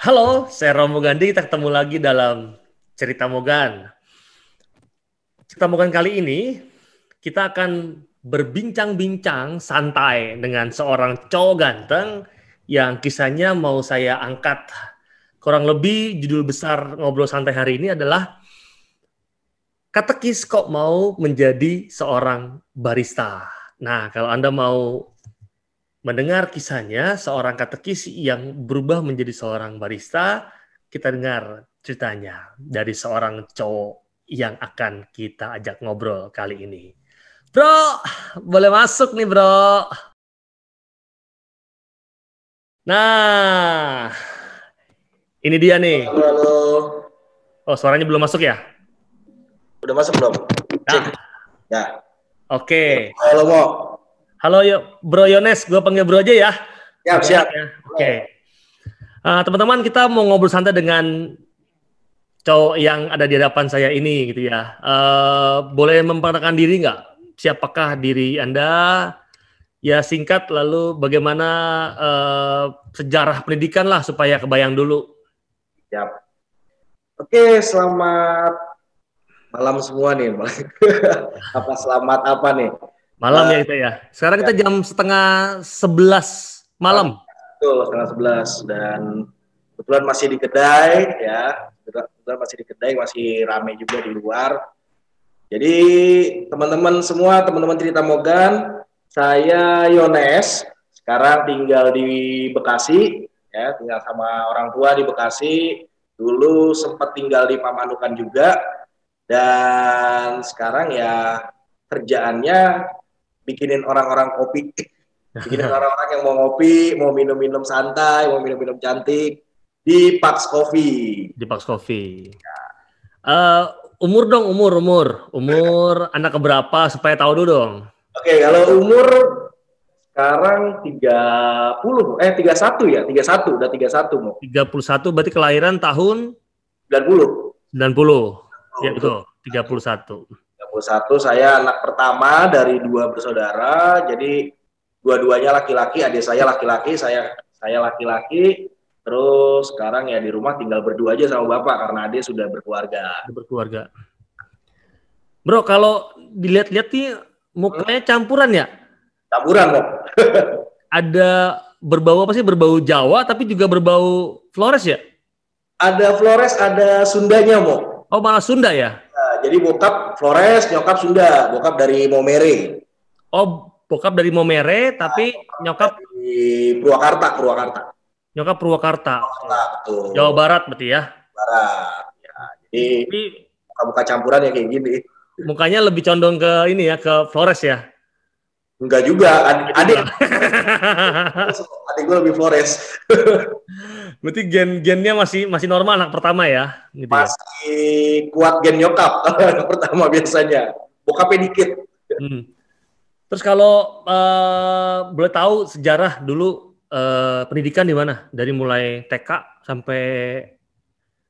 Halo, saya Romo Gandhi. Kita ketemu lagi dalam Cerita Mogan. Cerita Mogan kali ini, kita akan berbincang-bincang santai dengan seorang cowok ganteng yang kisahnya mau saya angkat. Kurang lebih judul besar ngobrol santai hari ini adalah Katekis kok mau menjadi seorang barista. Nah, kalau Anda mau mendengar kisahnya seorang katekis yang berubah menjadi seorang barista, kita dengar ceritanya dari seorang cowok yang akan kita ajak ngobrol kali ini. Bro, boleh masuk nih bro. Nah, ini dia nih. Halo, halo. Oh, suaranya belum masuk ya? Udah masuk belum? Cek. Nah, Ya. oke. Halo, Mo. Halo Bro Yones, gue panggil bro aja ya. Siap. Ya. Oke. Teman-teman, kita mau ngobrol santai dengan cowok yang ada di hadapan saya ini gitu ya. Boleh memperkenalkan diri nggak? Siapakah diri Anda? Ya singkat, lalu bagaimana sejarah pendidikan lah supaya kebayang dulu. Siap. Oke, selamat malam semua nih. Selamat apa nih? Malam ya kita ya. Sekarang kita jam 10:30 malam. Betul, 10:30 dan kebetulan masih di kedai ya. Kebetulan masih di kedai, masih ramai juga di luar. Jadi teman-teman semua, teman-teman Cerita Mogan, saya Yones. Sekarang tinggal di Bekasi, ya, tinggal sama orang tua di Bekasi. Dulu sempat tinggal di Pamanukan juga, dan sekarang ya kerjaannya bikinin orang-orang kopi, bikinin orang-orang yang mau ngopi, mau minum-minum santai, mau minum-minum cantik di Pax Coffee. Di Pax Coffee. Umur dong, umur anak keberapa supaya tahu dulu dong. Oke, kalau umur sekarang 31 ya, 31, udah 31 mau. 31 berarti kelahiran tahun 90. 90. Ya betul, 31. 31, saya anak pertama dari 2 bersaudara, jadi dua-duanya laki-laki, adik saya laki-laki, saya laki-laki. Terus sekarang ya di rumah tinggal berdua aja sama bapak karena adik sudah berkeluarga. Bro, kalau dilihat-lihat nih mukanya campuran ya? Campuran kok. Ada berbau apa sih? Berbau Jawa tapi juga berbau Flores ya? Ada Flores, ada Sundanya, Mo. Oh, malah Sunda ya? Nah, jadi bokap Flores, nyokap Sunda, bokap dari Momere. Oh, bokap dari Momere tapi nyokap di Purwakarta. Nyokap Purwakarta. Betul. Jawa Barat berarti ya? Barat. Ya, jadi buka campuran ya kayak gini. Mukanya lebih condong ke ini ya, ke Flores ya? Enggak juga, adik gue lebih Flores. Berarti gennya masih normal anak pertama ya? Gitu masih ya? Kuat gen nyokap anak pertama biasanya. Bokapnya dikit. Terus kalau boleh tahu sejarah dulu pendidikan di mana? Dari mulai TK sampai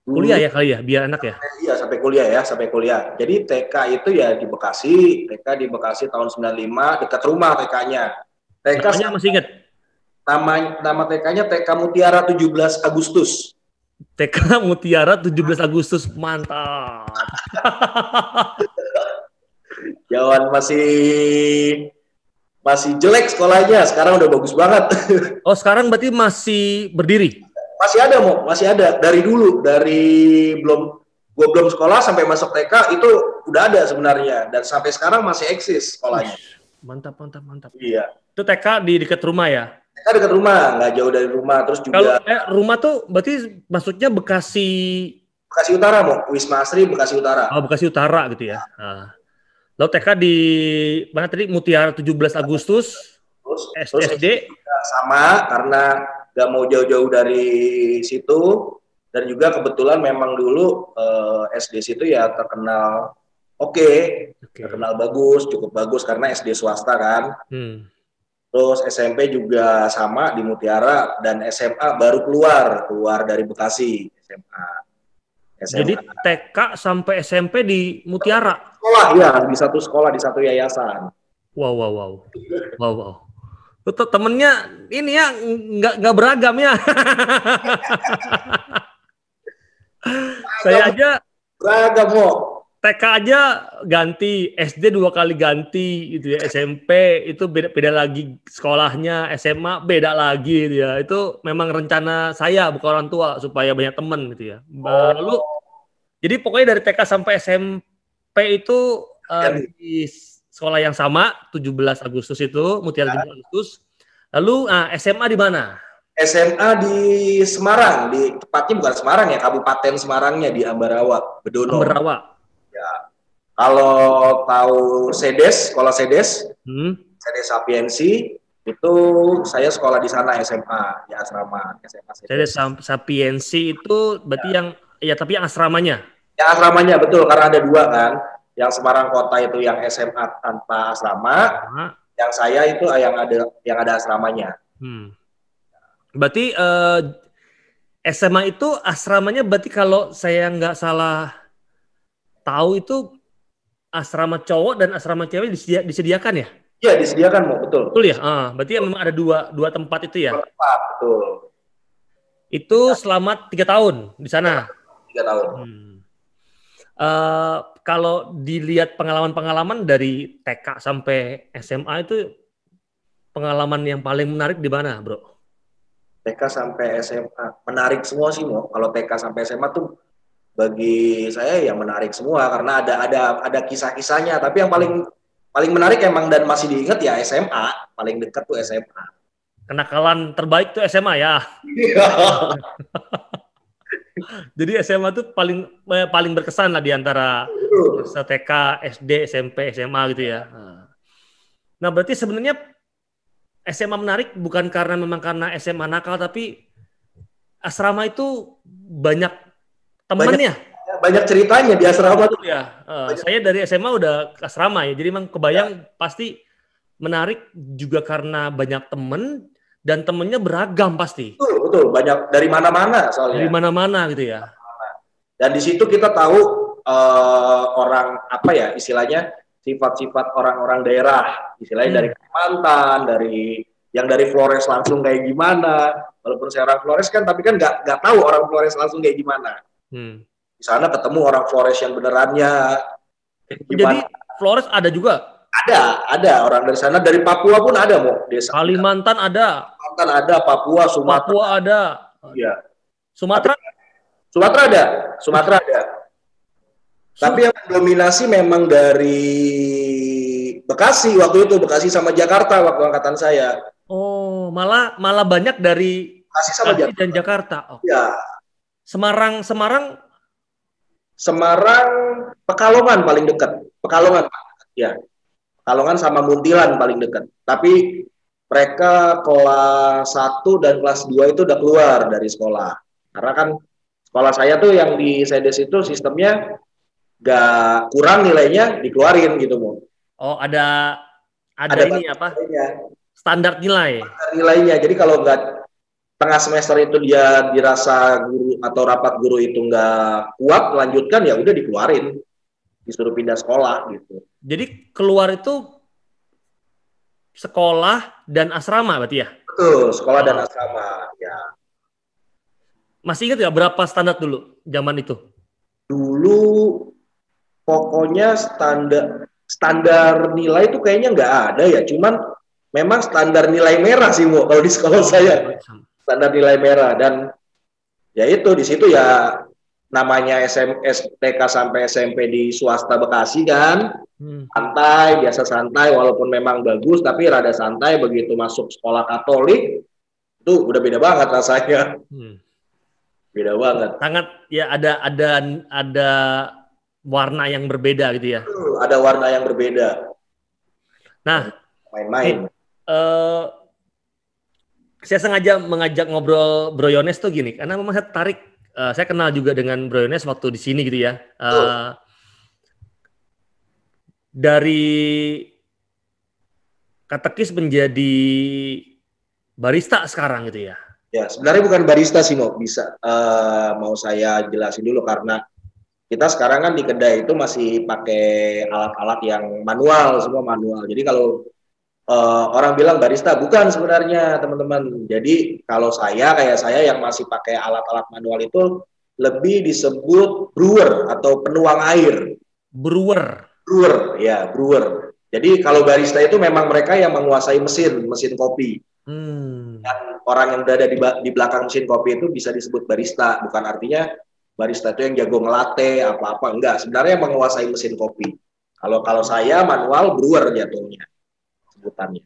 kuliah ya kali ya, biar enak ya? Iya, sampai kuliah. Jadi TK itu ya di Bekasi. TK di Bekasi tahun 95, dekat rumah TK-nya. TK-nya masih ingat? Nama TK-nya TK Mutiara 17 Agustus. TK Mutiara 17 Agustus, mantap. Jawan masih jelek sekolahnya, sekarang udah bagus banget. Oh, sekarang berarti masih berdiri? Masih ada dari dulu, gue belum sekolah sampai masuk TK itu udah ada sebenarnya, dan sampai sekarang masih eksis sekolahnya. Mantap. Iya. Itu TK di dekat rumah ya? TK dekat rumah, nggak jauh dari rumah. Terus juga. Kalau rumah tuh berarti maksudnya Bekasi Utara, Mo. Wisma Asri Bekasi Utara. Oh, Bekasi Utara gitu ya. Nah. Lalu TK di mana tadi? Mutiara 17 Agustus. Terus SD sama karena nggak mau jauh-jauh dari situ, dan juga kebetulan memang dulu SD situ ya terkenal terkenal bagus, cukup bagus karena SD swasta kan. Terus SMP juga sama di Mutiara, dan SMA baru keluar dari Bekasi SMA. Jadi TK sampai SMP di Mutiara? Sekolah ya, di satu sekolah, di satu yayasan. Wow. Temennya ini ya nggak beragam ya. Saya aja Beragam, Mo. TK aja ganti, SD 2 kali ganti gitu ya, SMP itu beda lagi sekolahnya, SMA beda lagi gitu ya. Itu memang rencana saya bukan orang tua supaya banyak teman gitu ya. Lalu jadi pokoknya dari TK sampai SMP itu di sekolah yang sama 17 Agustus itu, Mutiara 17 Agustus. Lalu SMA di mana? SMA di Semarang, tepatnya bukan Semarang ya, Kabupaten Semarangnya di Ambarawa, Bedono. Ambarawa. Ya. Kalau tahu sekolah Sedes, Sedes Sapiensi, itu saya sekolah di sana SMA, di asrama SMA Sedes. Sedes Sapiensi itu berarti yang, ya tapi yang asramanya? Yang asramanya, betul, karena ada 2 kan. Yang Semarang Kota itu yang SMA tanpa asrama, yang saya itu yang ada asramanya. Berarti SMA itu asramanya berarti kalau saya nggak salah tahu itu asrama cowok dan asrama cewek disediakan ya? Iya, disediakan, Mo, betul. Betul ya? Berarti memang ada dua tempat itu ya? Tempat, betul. Itu selama 3 tahun di sana? 3 tahun. Kalau dilihat pengalaman-pengalaman dari TK sampai SMA itu pengalaman yang paling menarik di mana, Bro? TK sampai SMA menarik semua sih, Mo. Kalau TK sampai SMA tuh bagi saya ya menarik semua karena ada kisah-kisahnya. Tapi yang paling menarik emang dan masih diingat ya SMA, paling dekat tuh SMA. Kenakalan terbaik tuh SMA ya. Jadi SMA tuh paling berkesan lah di antara TK, SD, SMP, SMA gitu ya. Nah, berarti sebenarnya SMA menarik bukan memang karena SMA nakal, tapi asrama itu banyak temannya. Banyak ceritanya di asrama tuh ya. Saya dari SMA udah ke asrama ya, jadi memang kebayang pasti menarik juga karena banyak temen dan temennya beragam pasti. Betul, banyak dari mana-mana soalnya. Dari mana-mana gitu ya. Dan di situ kita tahu orang apa ya istilahnya sifat-sifat orang-orang daerah, istilahnya dari Kalimantan, dari Flores langsung kayak gimana. Walaupun saya orang Flores kan, tapi kan nggak tahu orang Flores langsung kayak gimana. Di sana ketemu orang Flores yang benerannya. Jadi Flores ada juga? Ada orang dari sana, dari Papua pun ada, Mo. Kalimantan ada. Kalimantan ada, Papua, Sumatera. Papua ada. Iya. Sumatera ada. Tapi yang dominasi memang dari Bekasi waktu itu, Bekasi sama Jakarta waktu angkatan saya. Oh, malah banyak dari Bekasi sama Jakarta dan Jakarta. Oh. Ya. Semarang Pekalongan paling dekat. Pekalongan. Ya. Pekalongan sama Muntilan paling dekat. Tapi mereka kelas 1 dan kelas 2 itu udah keluar dari sekolah. Karena kan sekolah saya tuh yang di Sedes itu sistemnya gak kurang nilainya dikeluarin gitu, Mo. Oh, ada ini apa? Standar nilai. Standar nilainya. Jadi kalau nggak tengah semester itu dia dirasa guru atau rapat guru itu nggak kuat melanjutkan, ya udah dikeluarin, disuruh pindah sekolah gitu. Jadi keluar itu sekolah dan asrama berarti ya? Betul, sekolah dan asrama ya. Masih ingat nggak berapa standar dulu zaman itu? Dulu pokoknya standar nilai itu kayaknya nggak ada ya, cuman memang standar nilai merah sih, Mo, kalau di sekolah saya. Standar nilai merah. Dan ya itu di situ ya namanya TK sampai SMP di swasta Bekasi kan, santai, biasa santai, walaupun memang bagus tapi rada santai. Begitu masuk sekolah Katolik itu udah beda banget rasanya. Beda banget. Sangat ya, ada warna yang berbeda gitu ya. Ada warna yang berbeda. Nah, main-main. Saya sengaja mengajak ngobrol Bro Yones tuh gini, karena memang saya tertarik. Saya kenal juga dengan Bro Yones waktu di sini gitu ya. Dari katekis menjadi barista sekarang gitu ya. Ya, sebenarnya bukan barista sih, Mo. Bisa mau saya jelasin dulu karena kita sekarang kan di kedai itu masih pakai alat-alat yang manual, semua manual. Jadi kalau orang bilang barista, bukan sebenarnya teman-teman. Jadi kalau kayak saya yang masih pakai alat-alat manual itu lebih disebut brewer atau penuang air. Brewer. Brewer, ya, brewer. Jadi kalau barista itu memang mereka yang menguasai mesin kopi. Dan orang yang berada di belakang mesin kopi itu bisa disebut barista. Bukan artinya barista itu yang jago ngelate apa-apa, enggak. Sebenarnya menguasai mesin kopi. Kalau saya manual brewer jatuhnya sebutannya.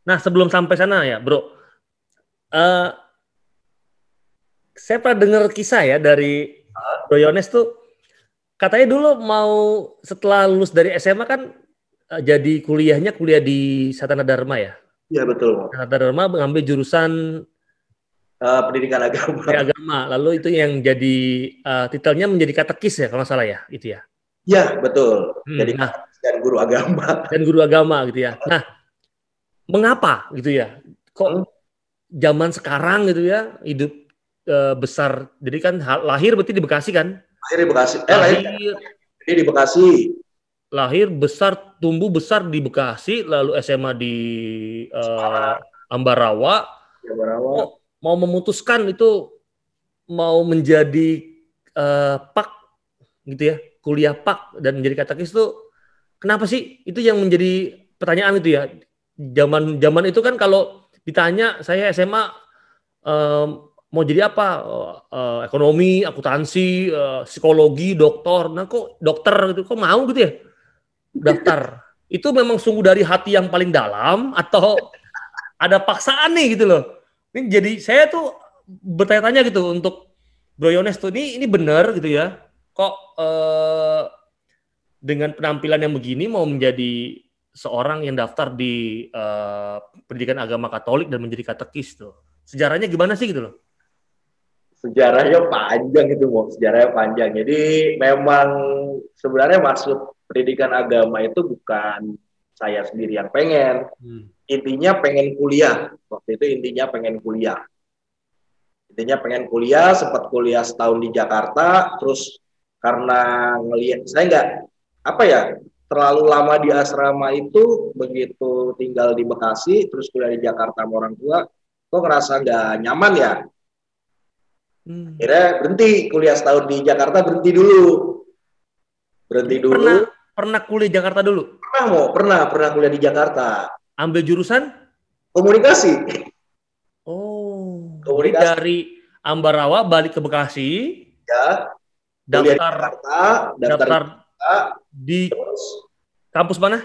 Nah, sebelum sampai sana ya, Bro. Saya pernah dengar kisah ya dari Bro Yones tuh, katanya dulu mau setelah lulus dari SMA kan jadi kuliah di Satana Dharma ya. Iya betul. Satana Dharma mengambil jurusan pendidikan agama. Lalu itu yang jadi titelnya menjadi katekis ya kalau nggak salah ya, itu ya. Iya betul. Jadi katekis dan guru agama. Dan guru agama gitu ya. Nah, mengapa gitu ya? Kok zaman sekarang gitu ya hidup besar, jadi kan lahir berarti di Bekasi kan? Lahir di Bekasi. Lahir di Bekasi. Lahir besar, tumbuh besar di Bekasi, lalu SMA di Ambarawa. Oh, mau memutuskan itu mau menjadi PAK gitu ya, kuliah PAK dan menjadi katekis itu kenapa sih? Itu yang menjadi pertanyaan itu ya. Zaman itu kan kalau ditanya saya SMA mau jadi apa? Ekonomi, akuntansi, psikologi, dokter. Nah kok dokter gitu, kok mau gitu ya? Daftar. Itu memang sungguh dari hati yang paling dalam atau ada paksaan nih gitu loh. Ini jadi saya tuh bertanya-tanya gitu untuk Bro Yones tuh, ini benar gitu ya. Kok dengan penampilan yang begini mau menjadi seorang yang daftar di pendidikan agama Katolik dan menjadi katekis tuh. Sejarahnya gimana sih gitu loh? Sejarahnya panjang itu, sejarahnya panjang. Jadi memang sebenarnya maksud pendidikan agama itu bukan saya sendiri yang pengen. Intinya pengen kuliah. Waktu itu intinya pengen kuliah. Sempat kuliah setahun di Jakarta, terus karena ngelihat saya nggak terlalu lama di asrama itu, begitu tinggal di Bekasi, terus kuliah di Jakarta sama orang tua, kok ngerasa nggak nyaman ya. Akhirnya berhenti kuliah setahun di Jakarta, berhenti dulu. Pernah kuliah di Jakarta dulu? Pernah kuliah di Jakarta. Ambil jurusan? Komunikasi. Komunikasi. Jadi dari Ambarawa balik ke Bekasi. Ya. Daftar di kampus mana?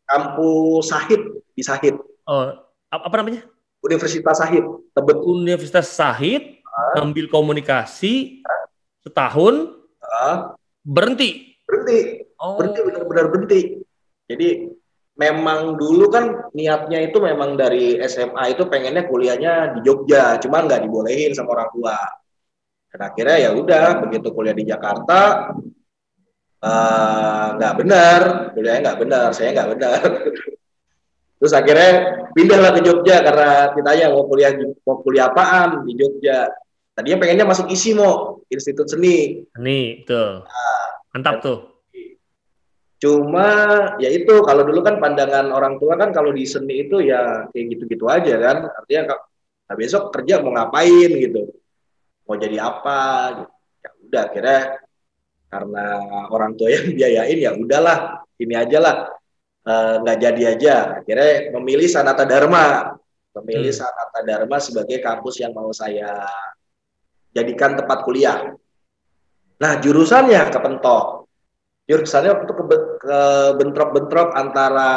Kampus Sahid, di Sahid. Oh, apa namanya? Universitas Sahid, Tebet. Universitas Sahid. Ambil komunikasi setahun, berhenti. Benar-benar berhenti. Jadi memang dulu kan niatnya itu memang dari SMA itu pengennya kuliahnya di Jogja, cuma nggak dibolehin sama orang tua. Dan akhirnya ya udah, begitu kuliah di Jakarta nggak benar, kuliahnya nggak benar, saya nggak benar. Terus akhirnya pindahlah ke Jogja karena ditanya mau kuliah apaan di Jogja. Tadinya pengennya masuk ISI, Institut Seni. Tuh. Mantap tuh. Cuma ya itu, kalau dulu kan pandangan orang tua kan kalau di seni itu ya kayak gitu-gitu aja kan. Artinya besok kerja mau ngapain gitu. Mau jadi apa gitu. Ya udah, akhirnya karena orang tua yang biayain, ya udahlah, ini aja lah. Nggak jadi aja. Akhirnya memilih Sanata Dharma. Sanata Dharma sebagai kampus yang mau saya jadikan tempat kuliah. Nah, jurusannya kepentok. Jurusannya untuk bentrok-bentrok antara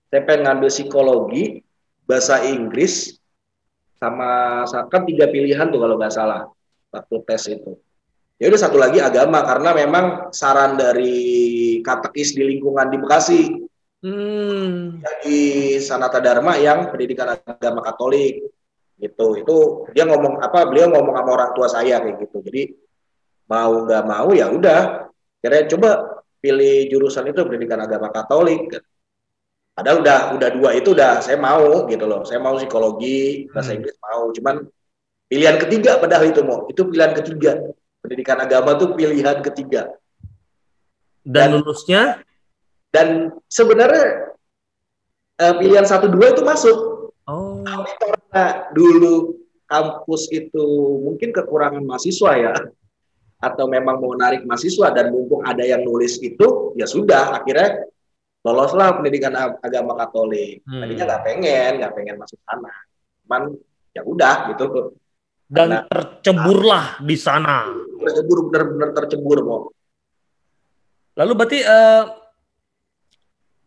saya pengen ngambil psikologi, bahasa Inggris, sama kan 3 pilihan tuh kalau nggak salah waktu tes itu. Ya udah, satu lagi agama, karena memang saran dari katekis di lingkungan di Bekasi. Jadi Sanata Dharma yang pendidikan agama Katolik. Gitu. Itu dia beliau ngomong sama orang tua saya kayak gitu. Jadi mau nggak mau ya udah, kira coba pilih jurusan itu pendidikan agama Katolik. Padahal udah 2 itu udah saya mau gitu loh. Saya mau psikologi, bahasa Inggris mau. Cuman pilihan ketiga padahal itu pilihan ketiga. Pendidikan agama tuh pilihan ketiga. Dan lulusnya? Dan sebenarnya pilihan 1, 2 itu masuk. Tapi karena dulu kampus itu mungkin kekurangan mahasiswa ya. atau memang mau menarik mahasiswa dan mumpung ada yang nulis itu, ya sudah akhirnya loloslah pendidikan agama Katolik. Tadinya nggak pengen masuk sana, cuman ya udah gitu. Dan Karena terceburlah di sana. tercebur, benar-benar tercebur mau. Lalu berarti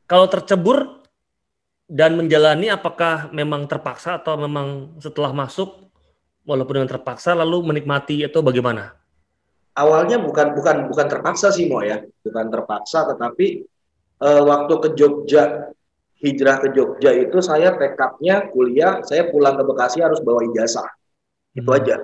kalau tercebur dan menjalani, apakah memang terpaksa atau memang setelah masuk walaupun dengan terpaksa lalu menikmati atau bagaimana? Awalnya bukan terpaksa sih mau ya, bukan terpaksa, tetapi waktu ke Jogja, hijrah ke Jogja itu saya tekadnya kuliah, saya pulang ke Bekasi harus bawa ijazah, itu aja.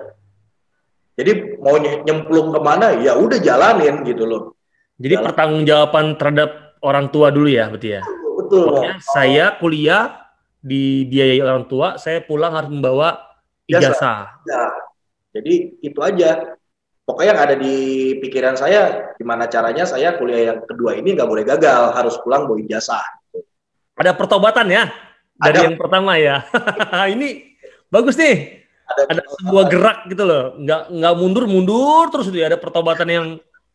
Jadi mau nyemplung kemana ya udah jalanin gitu loh. Jadi pertanggungjawaban terhadap orang tua dulu ya, berarti ya. Betul. Pokoknya saya kuliah dibiayai orang tua, saya pulang harus membawa ijazah. Ya, jadi itu aja. Pokoknya yang ada di pikiran saya, gimana caranya saya kuliah yang kedua ini nggak boleh gagal, harus pulang bawa ijazah. Ada pertobatan ya dari yang pertama ya. Ini bagus nih. Ada sebuah gerak gitu loh, nggak mundur terus itu ya. Ada pertobatan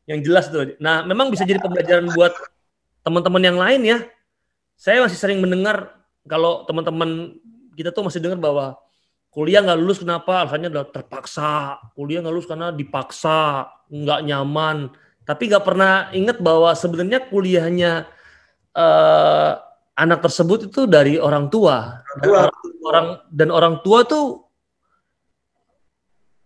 yang jelas tuh. Nah, memang bisa jadi pembelajaran buat teman-teman yang lain ya. Saya masih sering mendengar kalau teman-teman kita tuh masih dengar bahwa kuliah nggak lulus kenapa? Alasannya adalah terpaksa. Kuliah nggak lulus karena dipaksa, nggak nyaman. Tapi nggak pernah ingat bahwa sebenarnya kuliahnya anak tersebut itu dari orang tua. Dan orang tua tuh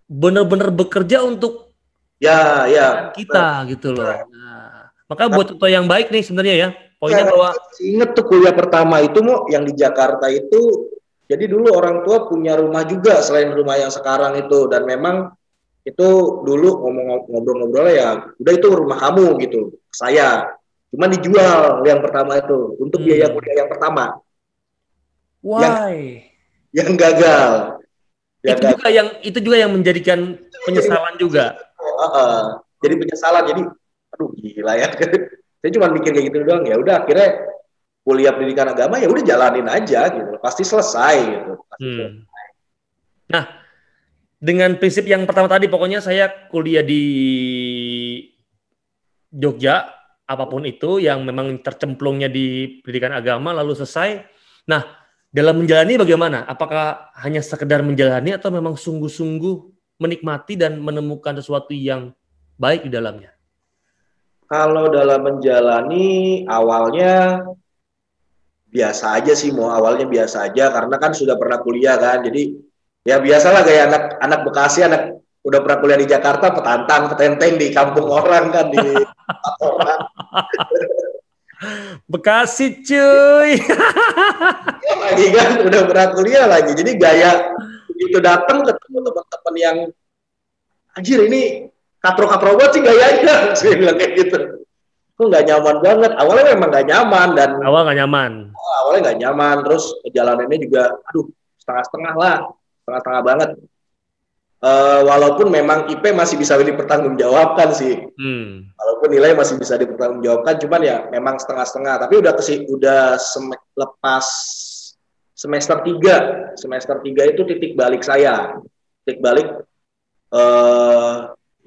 benar-benar bekerja untuk kita gitu loh. Nah, maka buat contoh yang baik nih sebenarnya ya. Poinnya bahwa inget tuh kuliah pertama itu mau yang di Jakarta itu. Jadi dulu orang tua punya rumah juga selain rumah yang sekarang itu, dan memang itu dulu ngobrol-ngobrolnya ya udah itu rumah kamu gitu. Saya cuma dijual yang pertama itu untuk biaya kuliah yang pertama. Why? Yang gagal. Itu juga yang menjadikan penyesalan juga. Jadi penyesalan, jadi aduh gila ya. Saya cuma mikir kayak gitu doang, ya udah akhirnya kuliah pendidikan agama ya udah jalanin aja gitu, pasti selesai gitu. Nah, dengan prinsip yang pertama tadi, pokoknya saya kuliah di Jogja, apapun itu yang memang tercemplungnya di pendidikan agama lalu selesai. Nah, dalam menjalani bagaimana? Apakah hanya sekedar menjalani atau memang sungguh-sungguh menikmati dan menemukan sesuatu yang baik di dalamnya? Kalau dalam menjalani awalnya biasa aja sih, mau awalnya biasa aja karena kan sudah pernah kuliah kan, jadi ya biasalah kayak anak Bekasi, anak udah pernah kuliah di Jakarta, petantang petenteng di kampung orang kan, di orang. Bekasi cuy. Ya, lagi kan udah pernah kuliah lagi, jadi gaya begitu datang ketemu teman-teman yang anjir ini katro-katro banget sih gayanya, saya bilang kayak gitu. Kok nggak nyaman banget. Awalnya memang nggak nyaman dan awalnya nggak nyaman. Terus perjalanannya juga, aduh setengah-setengah lah, setengah-setengah banget. Walaupun memang IP masih bisa dipertanggungjawabkan sih. Walaupun nilai masih bisa dipertanggungjawabkan, cuman ya memang setengah-setengah. Tapi udah lepas semester 3. Semester 3 itu titik balik saya. Titik balik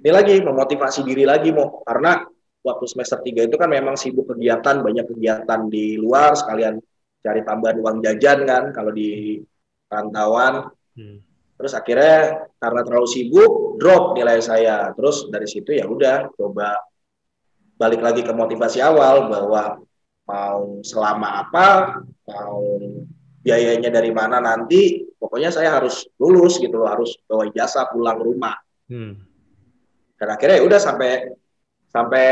ini lagi memotivasi diri lagi mau, karena waktu semester 3 itu kan memang sibuk kegiatan, banyak kegiatan di luar, sekalian cari tambahan uang jajan kan kalau di rantauan. Terus akhirnya karena terlalu sibuk drop nilai saya. Terus dari situ ya udah coba balik lagi ke motivasi awal bahwa mau selama apa, mau biayanya dari mana nanti, pokoknya saya harus lulus gitu loh, harus bawa ijazah pulang rumah. Dan akhirnya ya udah sampai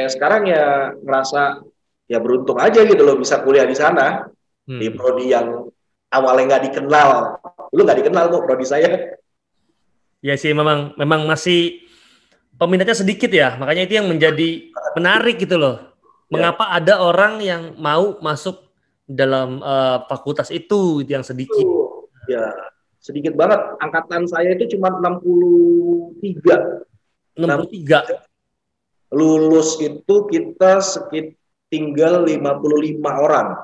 sekarang ya ngerasa ya beruntung aja gitu loh bisa kuliah di sana, di prodi yang awalnya nggak dikenal. Dulu nggak dikenal kok prodi saya. Ya sih, memang masih peminatnya sedikit ya, makanya itu yang menjadi menarik gitu loh. Mengapa ada orang yang mau masuk dalam fakultas itu yang sedikit? Ya, sedikit banget. Angkatan saya itu cuma 63. 63. Lulus itu kita tinggal 55 orang.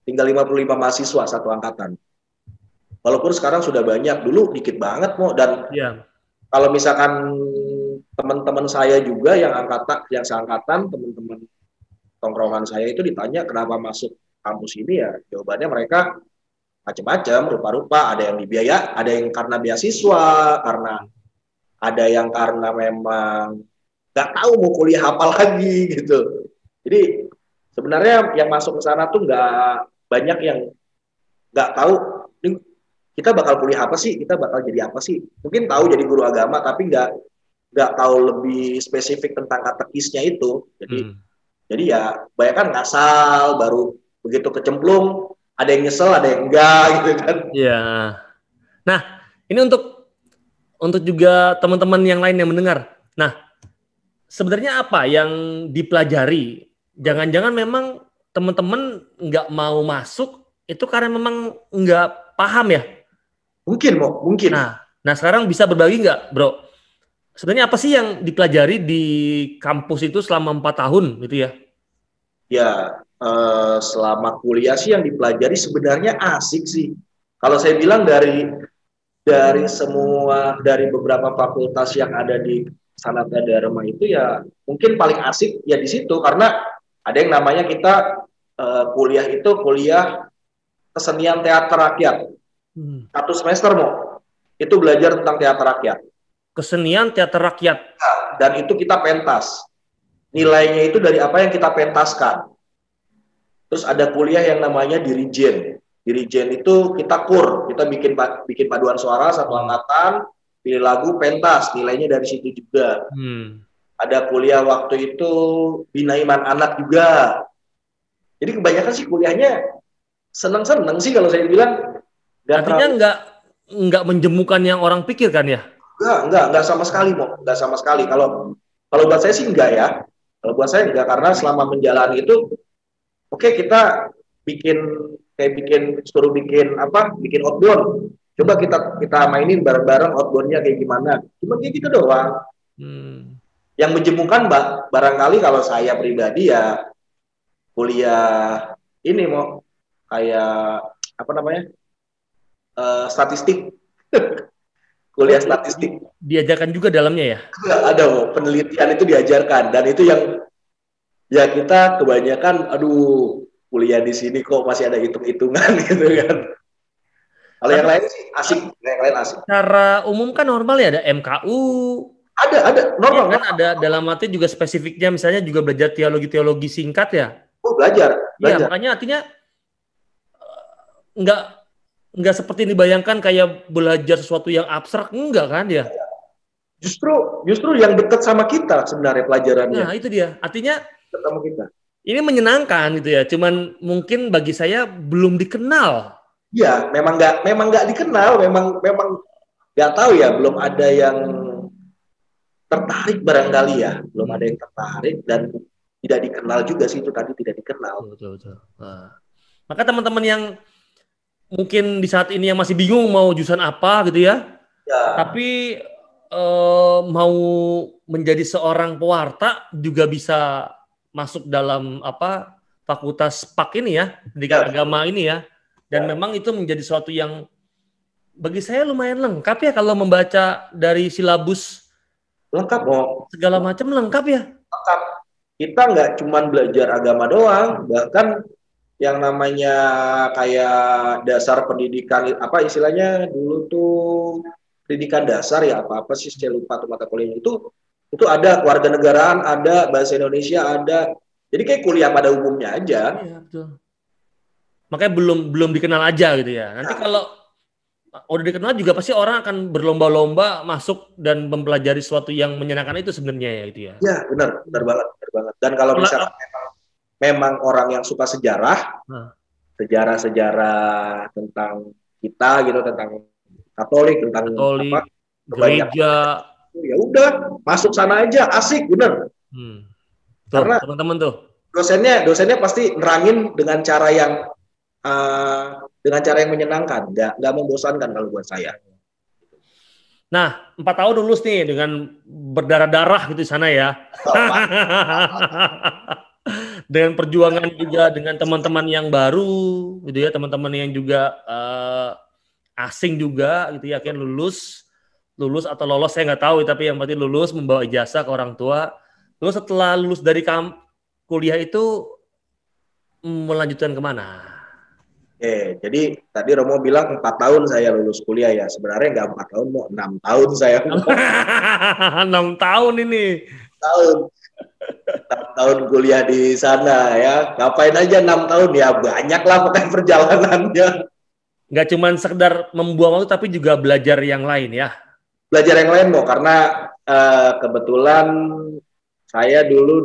Tinggal 55 mahasiswa satu angkatan. Walaupun sekarang sudah banyak, dulu dikit banget mau. Dan kalau misalkan teman-teman saya juga yang seangkatan, teman-teman tongkrongan saya itu ditanya kenapa masuk kampus ini, ya jawabannya mereka macam-macam, rupa-rupa, ada yang dibiaya, ada yang karena beasiswa, karena ada yang karena memang nggak tahu mau kuliah apa lagi gitu. Jadi sebenarnya yang masuk ke sana tuh nggak banyak yang nggak tahu ini kita bakal kuliah apa sih, kita bakal jadi apa sih. Mungkin tahu jadi guru agama, tapi nggak tahu lebih spesifik tentang katekisnya itu. Jadi ya banyak kan ngasal, baru begitu kecemplung ada yang nyesel, ada yang enggak gitu kan. Iya. Nah, ini untuk juga teman-teman yang lain yang mendengar. Nah, sebenarnya apa yang dipelajari? Jangan-jangan memang teman-teman nggak mau masuk itu karena memang nggak paham ya? Mungkin. Nah sekarang bisa berbagi nggak, bro? Sebenarnya apa sih yang dipelajari di kampus itu selama 4 tahun gitu ya? Ya, selama kuliah sih yang dipelajari sebenarnya asik sih. Kalau saya bilang dari beberapa fakultas yang ada di Sanata Dharma itu ya mungkin paling asik ya di situ, karena ada yang namanya kita kuliah kesenian teater rakyat. 1 semester itu belajar tentang teater rakyat. Kesenian teater rakyat. Dan itu kita pentas. Nilainya itu dari apa yang kita pentaskan. Terus ada kuliah yang namanya dirijen. Dirijen itu kita kita bikin paduan suara 1 angkatan, pilih lagu, pentas, nilainya dari situ juga. Ada kuliah waktu itu Bina Iman Anak juga. Jadi kebanyakan sih kuliahnya seneng-seneng sih kalau saya bilang. Artinya nggak menjemukan yang orang pikir kan ya? Enggak sama sekali, enggak sama sekali. Kalau buat saya sih enggak ya. Kalau buat saya enggak, karena selama menjalani itu, oke, kita suruh bikin outbound. Coba kita mainin bareng-bareng outboundnya kayak gimana. Cuma kayak gitu doang. Yang menjemukan barangkali kalau saya pribadi ya kuliah ini kayak apa namanya statistik. Kuliah statistik. Diajarkan juga dalamnya ya? Ada, penelitian itu diajarkan, dan itu yang ya kita kebanyakan, kuliah di sini kok masih ada hitung-hitungan gitu kan. Kalau yang lain sih asik, yang lain asik. Secara umum kan normal ya, ada MKU. Ada normal ya kan, ada dalam arti juga spesifiknya, misalnya juga belajar teologi singkat ya. Belajar. Iya, makanya artinya nggak seperti dibayangkan kayak belajar sesuatu yang abstrak, enggak kan ya? Justru yang dekat sama kita sebenarnya pelajarannya. Nah, itu dia. Artinya sama kita. Ini menyenangkan gitu ya. Cuman mungkin bagi saya belum dikenal. Ya, memang nggak dikenal, memang nggak tahu ya, belum ada yang tertarik barangkali ya, belum ada yang tertarik, dan tidak dikenal juga sih, itu tadi tidak dikenal. Betul. Nah, maka teman-teman yang mungkin di saat ini yang masih bingung mau jurusan apa gitu ya, tapi mau menjadi seorang pewarta juga bisa masuk dalam fakultas PAK ini ya, pendidikan agama ini ya, dan memang itu menjadi sesuatu yang bagi saya lumayan lengkap ya, kalau membaca dari silabus lengkap segala macam lengkap ya. Lengkap. Kita nggak cuma belajar agama doang, bahkan yang namanya kayak dasar pendidikan, istilahnya dulu tuh pendidikan dasar ya, apa sih saya lupa tuh mata kuliahnya, itu ada kewarganegaraan, ada bahasa Indonesia, ada. Jadi kayak kuliah pada umumnya aja. Iya, betul. Makanya belum dikenal aja gitu ya. Nanti kalau udah dikenal juga pasti orang akan berlomba-lomba masuk dan mempelajari sesuatu yang menyenangkan itu sebenarnya ya itu ya. Ya, benar banget. Dan kalau misalnya memang orang yang suka sejarah tentang kita gitu, tentang Katolik, gereja, ya udah masuk sana aja, asik bener. Karena teman-teman tuh dosennya pasti nerangin dengan cara yang menyenangkan, nggak membosankan kalau buat saya. Nah, 4 tahun lulus nih dengan berdarah-darah gitu di sana ya. Dengan perjuangan juga dengan teman-teman yang baru gitu ya, teman-teman yang juga asing juga gitu ya, akhirnya lulus. lulus atau lolos saya nggak tahu, tapi yang pasti lulus membawa ijazah ke orang tua. Lalu setelah lulus dari kuliah itu melanjutkan kemana? Oke, jadi tadi Romo bilang 4 tahun saya lulus kuliah ya. Sebenarnya nggak 4 tahun, mau 6 tahun saya. 6 tahun ini. Tahun. 6 tahun kuliah di sana ya. Ngapain aja 6 tahun ya, banyak lah pokoknya perjalanannya. Nggak cuma sekedar membuang waktu, tapi juga belajar yang lain ya. Belajar yang lain mau, karena kebetulan saya dulu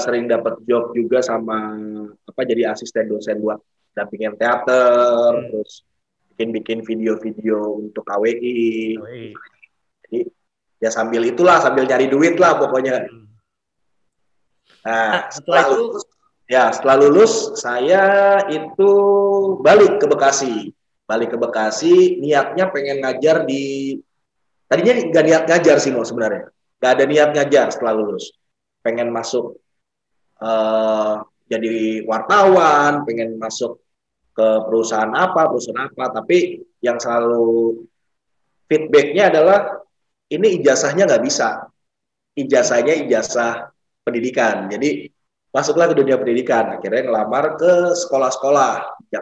sering dapat job juga sama jadi asisten dosen buat dampingin teater, terus bikin video-video untuk KWI. Jadi ya sambil nyari duit lah pokoknya. Nah, setelah lulus saya itu balik ke Bekasi. Niatnya pengen ngajar tadinya nggak niat ngajar sih mau sebenarnya. Nggak ada niat ngajar setelah lulus. Pengen masuk jadi wartawan, pengen masuk ke perusahaan apa, tapi yang selalu feedbacknya adalah ini ijazahnya nggak bisa. Ijazahnya ijazah pendidikan. Jadi masuklah ke dunia pendidikan. Akhirnya ngelamar ke sekolah-sekolah di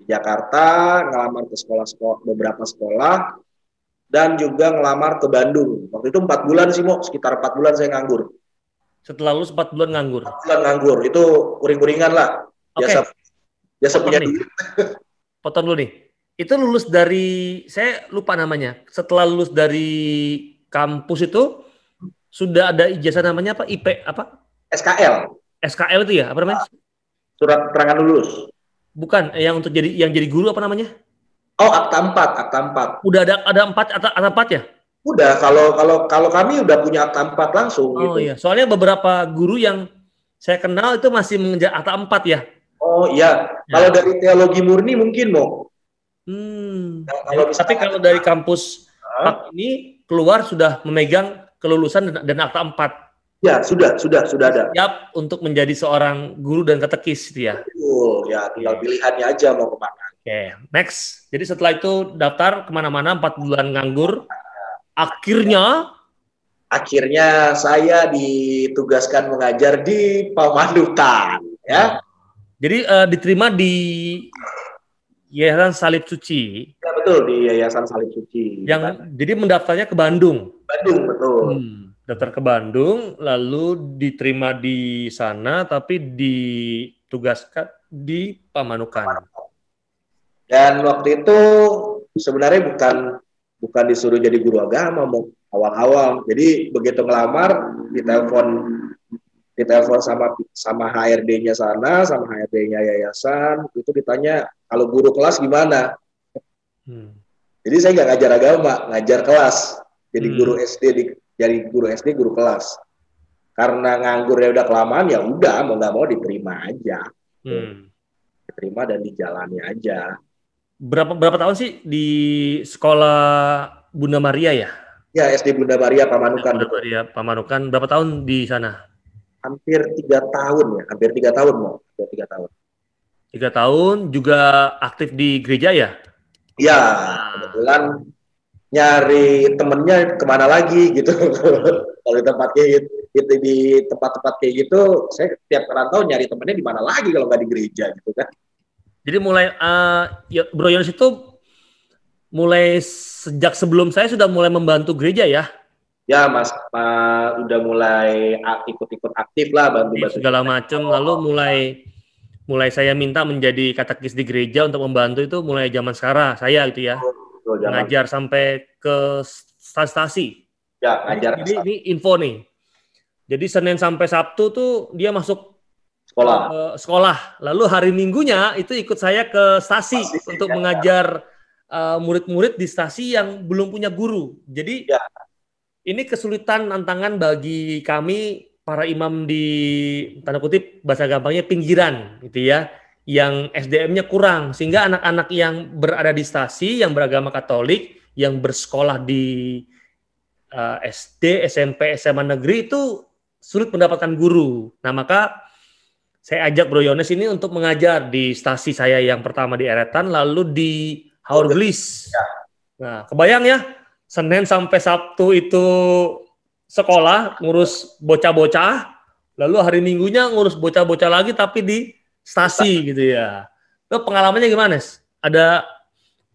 Jakarta. Ngelamar ke beberapa sekolah, dan juga ngelamar ke Bandung. Waktu itu 4 bulan sih, sekitar 4 bulan saya nganggur. Setelah lulus 4 bulan nganggur? 4 bulan nganggur, itu uring-uringan lah. Biasa punya duit. Potong dulu nih. Itu lulus dari, saya lupa namanya, setelah lulus dari kampus itu, sudah ada ijazah namanya apa? IP apa? SKL. SKL itu ya, apa namanya? Surat keterangan lulus. Bukan, yang jadi guru apa namanya? Oh, akta 4. Udah ada 4 ya? Udah, kalau kami udah punya akta 4 langsung. Oh gitu. Iya, soalnya beberapa guru yang saya kenal itu masih mengejar akta 4 ya. Oh iya, kalau dari teologi murni mungkin Tapi kalau dari kampus ini keluar sudah memegang kelulusan dan akta 4. Ya, sudah ada. Siap untuk menjadi seorang guru dan katekis gitu ya. Betul, ya tinggal pilihannya aja mau kemana. Oke, next. Jadi setelah itu daftar kemana-mana 4 bulan nganggur. Akhirnya saya ditugaskan mengajar di Pamanukan, ya. Jadi diterima di Yayasan Salib Suci. Ya betul, di Yayasan Salib Suci. Jadi mendaftarnya ke Bandung. Betul. Daftar ke Bandung, lalu diterima di sana, tapi ditugaskan di Pamanukan. Dan waktu itu sebenarnya bukan disuruh jadi guru agama, mau awal-awal. Jadi begitu ngelamar, ditelepon sama HRD-nya sana, sama HRD-nya yayasan, itu ditanya kalau guru kelas gimana. Jadi saya nggak ngajar agama, ngajar kelas. Jadi guru SD, guru kelas. Karena nganggurnya udah kelamaan, ya udah mau nggak mau diterima aja. Diterima dan dijalani aja. Berapa tahun sih di sekolah Bunda Maria ya? Ya, SD Bunda Maria Pamanukan. Bunda Maria Pamanukan. Berapa tahun di sana? Hampir 3 tahun ya. Hampir 3 tahun. 3 tahun juga aktif di gereja ya? Ya, kebetulan nyari temennya kemana lagi gitu. Kalau di tempat-tempat kayak gitu, saya tiap rantau nyari temennya di mana lagi kalau nggak di gereja gitu kan. Jadi mulai Bro Yones itu mulai sejak sebelum saya sudah mulai membantu gereja ya? Ya Mas, udah mulai ikut-ikut aktif lah, bantu-bantu segala macam. Lalu mulai saya minta menjadi katekis di gereja untuk membantu itu mulai zaman sekarang saya gitu ya. Ngajar sampai ke stasi. Ya, ngajar. Jadi ini info nih. Jadi Senin sampai Sabtu tuh dia masuk sekolah. Lalu hari Minggunya itu ikut saya ke stasi untuk mengajar murid-murid di stasi yang belum punya guru. Jadi ini kesulitan, tantangan bagi kami para imam di tanda kutip bahasa gampangnya pinggiran gitu ya, yang SDM-nya kurang, sehingga anak-anak yang berada di stasi yang beragama Katolik yang bersekolah di SD, SMP, SMA negeri itu sulit mendapatkan guru. Nah, maka saya ajak Bro Yones ini untuk mengajar di stasi saya yang pertama di Eretan, lalu di Haurgelis. Nah, kebayang ya, Senin sampai Sabtu itu sekolah, ngurus bocah-bocah, lalu hari Minggunya ngurus bocah-bocah lagi tapi di stasi gitu ya. Itu pengalamannya gimana, Nes? Ada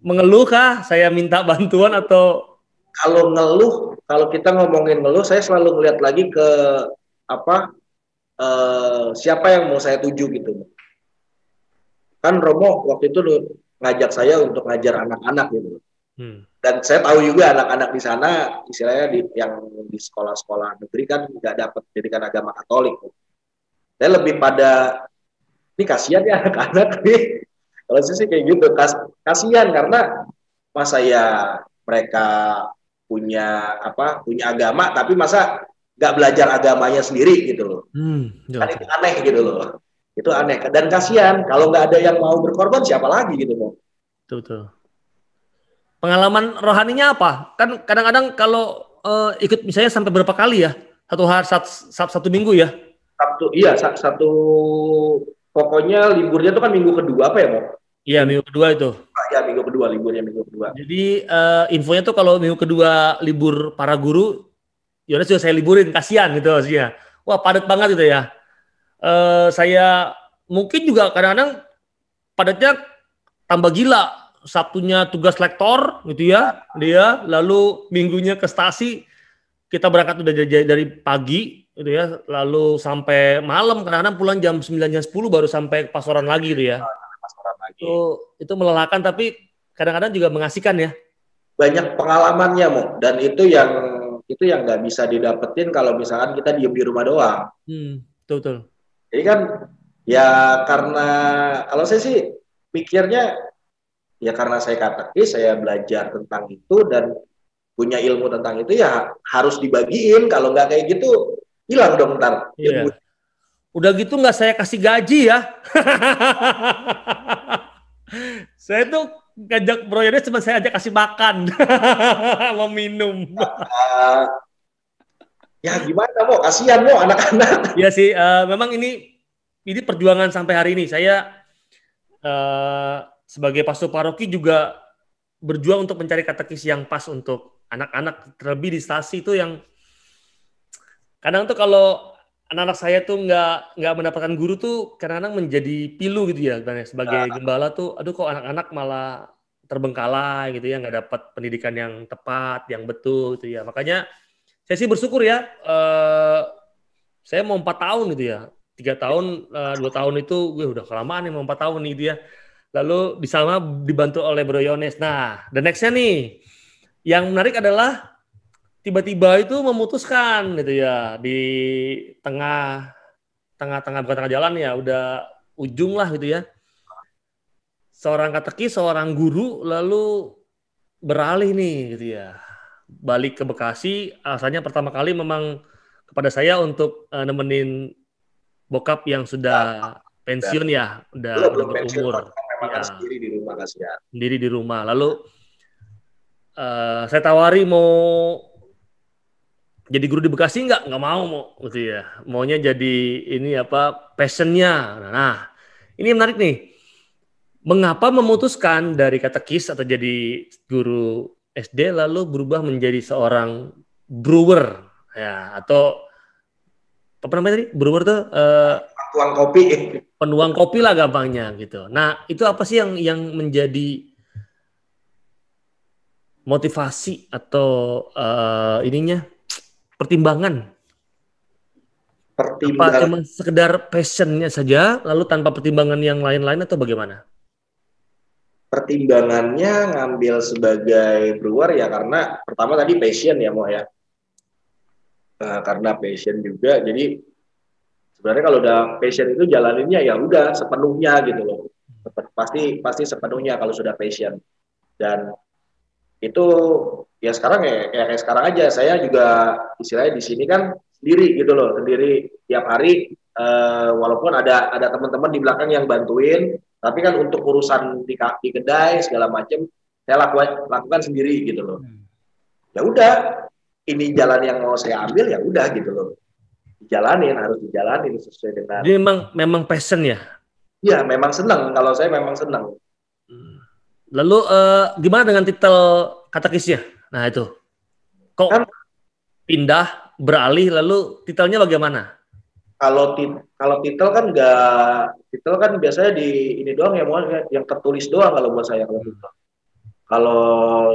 mengeluh kah? Saya minta bantuan atau Kalau ngeluh, kalau kita ngomongin ngeluh, saya selalu ngeliat lagi ke apa siapa yang mau saya tuju gitu. Kan Romo waktu itu ngajak saya untuk ngajar anak-anak gitu. Dan saya tahu juga anak-anak di sana, istilahnya yang di sekolah-sekolah negeri kan nggak dapat pendidikan agama Katolik. Saya lebih pada ini kasihan ya anak-anak nih. Kalau saya sih kayak gitu, kasihan karena masa ya mereka punya agama tapi masa nggak belajar agamanya sendiri gitu loh. Kan itu aneh gitu loh. Itu aneh dan kasihan kalau nggak ada yang mau berkorban siapa lagi gitu loh. Betul. Pengalaman rohaninya apa? Kan kadang-kadang kalau ikut misalnya sampai berapa kali ya? Satu hari satu minggu ya? Satu pokoknya liburnya tuh kan minggu kedua apa ya, Mo? Iya, minggu kedua itu. Ya, minggu kedua, liburnya minggu kedua. Jadi infonya tuh kalau minggu kedua libur para guru, Yones juga saya liburin, kasihan gitu maksudnya. Wah, padat banget gitu ya. Saya mungkin juga kadang-kadang padatnya tambah gila. Sabtunya tugas lektor gitu ya, dia lalu minggunya ke stasi, kita berangkat udah dari pagi gitu ya, lalu sampai malam, kadang-kadang pulang jam 9 jam 10 baru sampai pastoran lagi gitu ya. Itu melelahkan tapi kadang-kadang juga mengasihkan ya. Banyak pengalamannya, Mo, dan itu yang nggak bisa didapetin kalau misalkan kita diem di rumah doang. Betul. Jadi kan ya karena kalau saya sih pikirnya ya karena saya katekis, saya belajar tentang itu dan punya ilmu tentang itu ya harus dibagiin. Kalau nggak kayak gitu hilang dong ntar. Iya. Udah gitu nggak saya kasih gaji ya. Saya tuh ngajak Bro Yones cuma saya ajak kasih makan. Mau minum. Ya gimana Mo, kasihan Mo anak-anak. Iya sih, memang ini perjuangan sampai hari ini. Saya sebagai pastor paroki juga berjuang untuk mencari katekis yang pas untuk anak-anak, terlebih di stasi itu yang kadang tuh kalau anak-anak saya tuh nggak mendapatkan guru tuh kadang-kadang menjadi pilu gitu ya, sebagai gembala tuh, aduh kok anak-anak malah terbengkalai gitu ya, nggak dapat pendidikan yang tepat, yang betul gitu ya. Makanya saya sih bersyukur ya, saya mau 4 tahun gitu ya, 3 tahun, 2 tahun itu gue udah kelamaan nih mau 4 tahun gitu ya. Lalu di sana dibantu oleh Bro Yones. Nah, the next-nya nih, yang menarik adalah tiba-tiba itu memutuskan gitu ya di tengah bukan tengah jalan ya, udah ujung lah gitu ya. Seorang katekis, seorang guru lalu beralih nih gitu ya. Balik ke Bekasi, asalnya pertama kali memang kepada saya untuk nemenin bokap yang sudah pensiun ya, udah berumur. Ya. Sendiri di rumah kasihan. Sendiri di rumah. Lalu saya tawari mau jadi guru di Bekasi nggak mau gitu ya. Maunya jadi ini passionnya. Nah, ini menarik nih. Mengapa memutuskan dari katekis atau jadi guru SD lalu berubah menjadi seorang brewer ya, atau apa namanya tadi? Brewer tuh penuang kopi. Penuang kopi lah gampangnya gitu. Nah, itu apa sih yang menjadi motivasi atau pertimbangan? Apa cuma sekedar passionnya saja, lalu tanpa pertimbangan yang lain-lain atau bagaimana? Pertimbangannya ngambil sebagai brewer ya karena pertama tadi passion ya Mo ya. Karena passion juga, jadi sebenarnya kalau udah passion itu jalaninnya ya udah sepenuhnya gitu loh. Pasti sepenuhnya kalau sudah passion. Dan itu ya sekarang ya kayak sekarang aja, saya juga istilahnya di sini kan sendiri gitu loh, sendiri tiap hari, walaupun ada teman-teman di belakang yang bantuin, tapi kan untuk urusan di kedai segala macam saya lakukan sendiri gitu loh. Ya udah, ini jalan yang mau saya ambil ya udah gitu loh, harus dijalanin sesuai dengan. Jadi memang passion ya? Iya, memang senang. Kalau saya memang senang. Lalu gimana dengan katekisnya. Nah itu, kok Kan pindah, beralih, lalu titelnya bagaimana? kalau titel kan nggak, titel kan biasanya di ini doang ya, yang tertulis doang kalau buat saya kalau titel. Kalau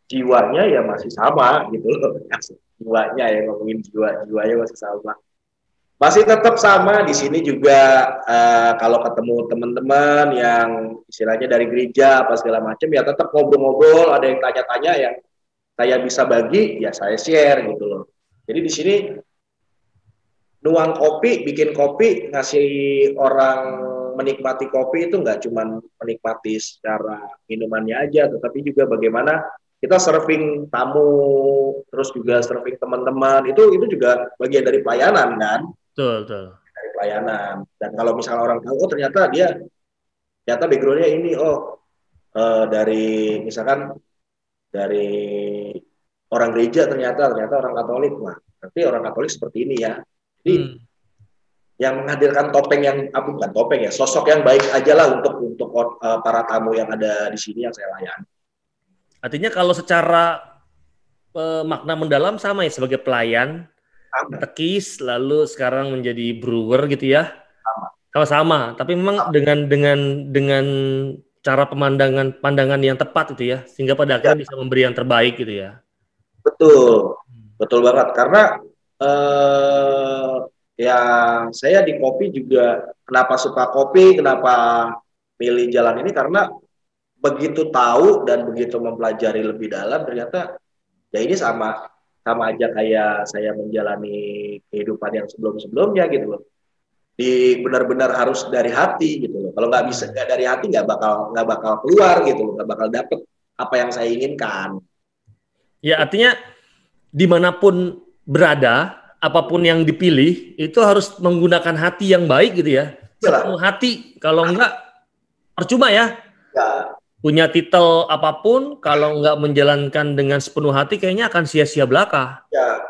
jiwanya ya masih sama gitu loh. Jiwanya ya, ngomongin jiwanya masih sama. Masih tetap sama di sini juga, kalau ketemu teman-teman yang istilahnya dari gereja apa segala macam ya tetap ngobrol-ngobrol, ada yang tanya-tanya yang saya bisa bagi ya saya share gitu loh. Jadi di sini nuang kopi, bikin kopi, ngasih orang menikmati kopi itu nggak cuma menikmati secara minumannya aja, tetapi juga bagaimana kita serving tamu, terus juga serving teman-teman, itu juga bagian dari pelayanan kan, Betul, betul. dari pelayanan. Dan kalau misalnya orang tahu, oh ternyata backgroundnya ini, dari misalkan dari orang gereja, ternyata orang Katolik, wah berarti orang Katolik seperti ini ya. Jadi yang menghadirkan topeng yang bukan topeng ya, sosok yang baik aja lah untuk para tamu yang ada di sini yang saya layani. Artinya kalau secara makna mendalam sama ya, sebagai pelayan, katekis, lalu sekarang menjadi brewer gitu ya. Sama-sama, tapi memang dengan cara pandangan yang tepat itu ya, sehingga pada akhirnya bisa memberi yang terbaik gitu ya. Betul banget, karena ya saya di kopi juga kenapa suka kopi, kenapa milih jalan ini, karena begitu tahu dan begitu mempelajari lebih dalam, ternyata ya ini sama aja kayak saya menjalani kehidupan yang sebelum-sebelumnya gitu loh. Benar-benar harus dari hati gitu loh. Kalau nggak dari hati nggak bakal keluar gitu loh, nggak bakal dapet apa yang saya inginkan. Ya artinya dimanapun berada, apapun yang dipilih itu harus menggunakan hati yang baik gitu ya. Sepenuh hati, kalau enggak percuma ya. Ya. Punya titel apapun, kalau enggak menjalankan dengan sepenuh hati kayaknya akan sia-sia belaka. Ya.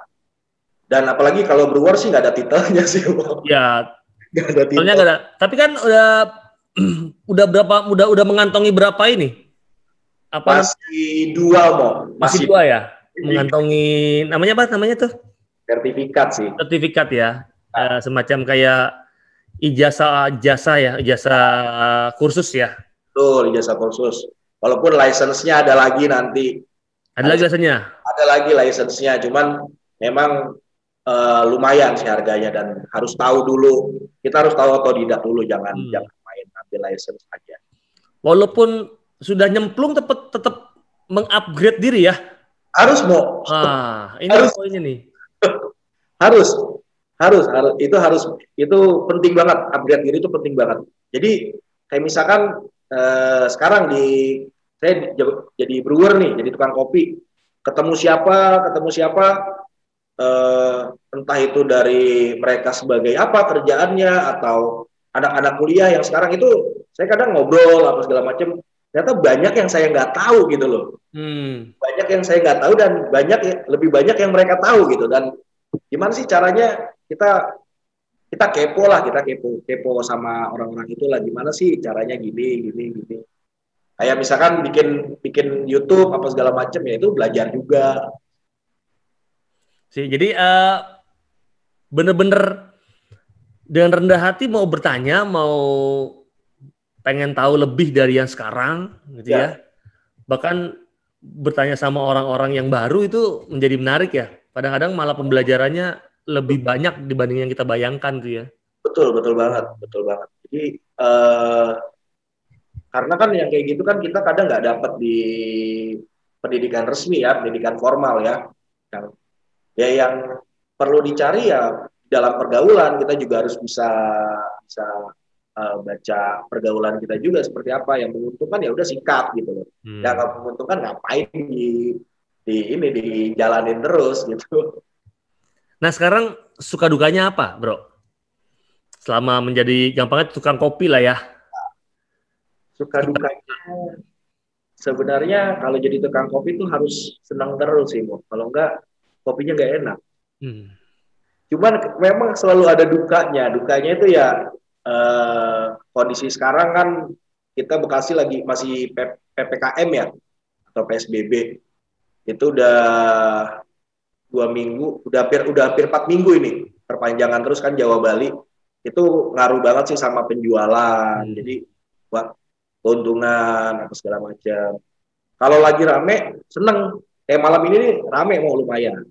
Dan apalagi kalau brewer sih nggak ada titelnya sih. Ya. Nggak ada titelnya. Nggak ada. Tapi kan udah mengantongi berapa ini? Masih dua Masih dua ya. Mengantongi namanya apa namanya tuh? Sertifikat sih. Sertifikat ya. Semacam kayak ijazah kursus ya. Betul, ijazah kursus. Walaupun license-nya ada lagi nanti. Ada lagi license-nya? Ada lagi license-nya, cuman memang lumayan sih harganya dan harus tahu dulu. Kita harus tahu otodidak dulu, jangan main ambil license aja. Walaupun sudah nyemplung tetap mengupgrade diri ya. Harus ini poinnya nih. harus itu penting banget, upgrade diri itu penting banget. Jadi kayak misalkan sekarang saya jadi brewer nih, jadi tukang kopi, ketemu siapa entah itu dari mereka sebagai apa kerjaannya atau anak-anak kuliah yang sekarang itu saya kadang ngobrol apa segala macam, ternyata banyak yang saya nggak tahu gitu loh. Banyak yang saya nggak tahu dan lebih banyak yang mereka tahu gitu. Dan gimana sih caranya kita kepo lah, kita kepo sama orang-orang itulah, gimana sih caranya gini. Kayak misalkan bikin YouTube apa segala macam ya, itu belajar juga. Jadi bener-bener dengan rendah hati mau bertanya, mau pengen tahu lebih dari yang sekarang gitu ya. Bahkan bertanya sama orang-orang yang baru itu menjadi menarik ya. Kadang-kadang malah pembelajarannya lebih banyak dibanding yang kita bayangkan tuh ya. Betul banget. Jadi karena kan yang kayak gitu kan kita kadang nggak dapat di pendidikan resmi ya, pendidikan formal ya. Yang perlu dicari ya dalam pergaulan, kita juga harus bisa baca pergaulan kita juga seperti apa. Yang menguntungkan ya udah sikat gitu loh. Yang nggak menguntungkan ngapain dijalanin terus gitu. Nah sekarang suka dukanya apa, bro? Selama menjadi gampangnya tukang kopi lah ya. Suka dukanya sebenarnya kalau jadi tukang kopi itu harus senang terus sih, kalau enggak kopinya nggak enak. Cuman memang selalu ada dukanya. Dukanya itu ya kondisi sekarang kan kita Bekasi lagi masih PPKM ya. atau PSBB itu udah 2 minggu, udah hampir 4 minggu ini perpanjangan terus kan Jawa Bali itu ngaruh banget sih sama penjualan. Jadi buat keuntungan apa segala macam. Kalau lagi rame seneng, kayak malam ini nih rame mau lumayan.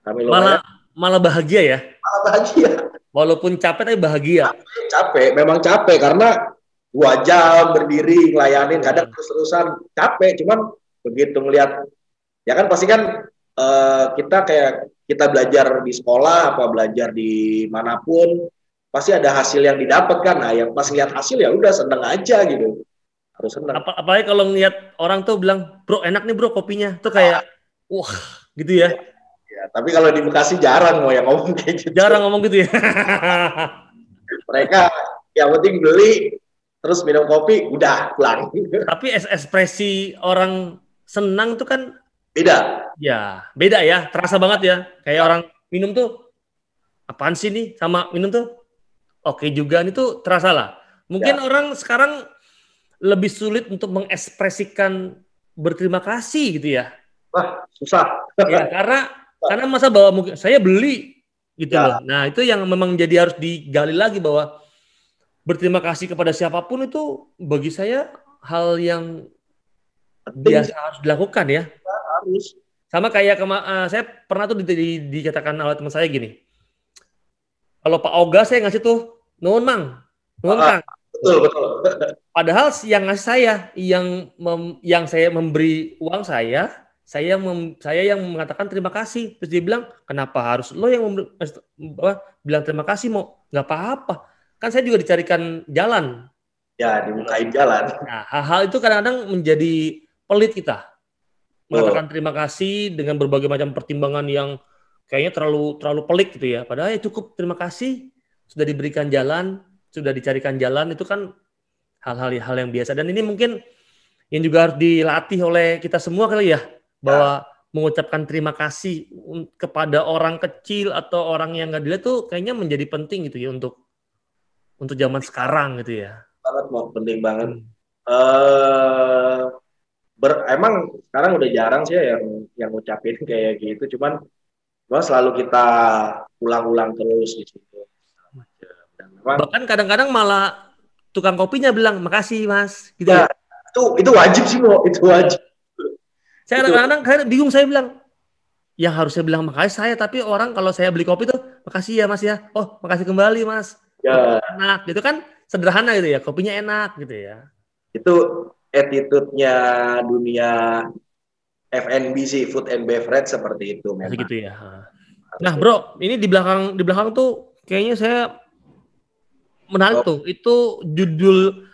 Rame lumayan. Malah bahagia ya. Malah bahagia. Walaupun capek tapi bahagia. Capek, memang capek karena 2 jam berdiri ngelayanin, kadang terus-terusan capek. Cuman begitu ngelihat, ya kan pasti kan kita kayak kita belajar di sekolah apa belajar di manapun pasti ada hasil yang didapat kan. Nah, yang pas lihat hasil ya udah seneng aja gitu. Harus seneng. Apalagi kalau ngeliat orang tuh bilang, "Bro, enak nih bro kopinya." Tuh kayak wah, gitu ya. Ya, tapi kalau di Bekasi jarang mau yang ngomong kayak gitu. Jarang ngomong gitu ya. Mereka yang penting beli terus minum kopi udah pulang. Tapi ekspresi orang senang tuh kan beda. Ya, beda ya. Terasa banget ya. Kayak orang minum tuh apaan sih nih sama minum tuh oke juga nih tuh terasa lah. Mungkin orang sekarang lebih sulit untuk mengekspresikan berterima kasih gitu ya. Wah, susah. Ya, karena masa bahwa mungkin saya beli gitu loh. Nah, itu yang memang jadi harus digali lagi bahwa berterima kasih kepada siapapun itu bagi saya hal yang biasa harus dilakukan ya. Harus. Sama kayak saya pernah tuh dikatakan oleh teman saya gini. Kalau Pak Oga saya ngasih tuh nuhun Mang, nuhun Kang. Betul. Padahal yang ngasih saya, yang saya memberi uang saya yang mengatakan terima kasih. Terus dia bilang, kenapa harus lo yang bilang terima kasih mau? Nggak apa-apa. Kan saya juga dicarikan jalan. Ya, dibukain jalan. Nah, hal-hal itu kadang-kadang menjadi pelit kita. Mengatakan terima kasih dengan berbagai macam pertimbangan yang kayaknya terlalu pelik gitu ya. Padahal ya cukup terima kasih sudah diberikan jalan, sudah dicarikan jalan, itu kan hal-hal yang biasa. Dan ini mungkin yang juga harus dilatih oleh kita semua kali ya, bahwa mengucapkan terima kasih kepada orang kecil atau orang yang nggak dilihat tuh kayaknya menjadi penting gitu ya untuk zaman sekarang gitu ya. Penting banget. Emang sekarang udah jarang sih ya yang ngucapin kayak gitu, cuman selalu kita ulang-ulang terus gitu. Bahkan kadang-kadang malah tukang kopinya bilang makasih Mas gitu ya. Itu wajib sih Mo, itu wajib. Saya kadang-kadang bingung, saya bilang yang harus saya bilang makasih saya, tapi orang kalau saya beli kopi tuh makasih ya Mas ya, oh makasih kembali Mas, ya. Enak gitu kan, sederhana gitu ya, kopinya enak gitu ya. Itu attitude-nya dunia F&B sih, food and beverage seperti itu memang. Gitu ya. Nah bro, ini di belakang tuh kayaknya saya menarik tuh, itu judul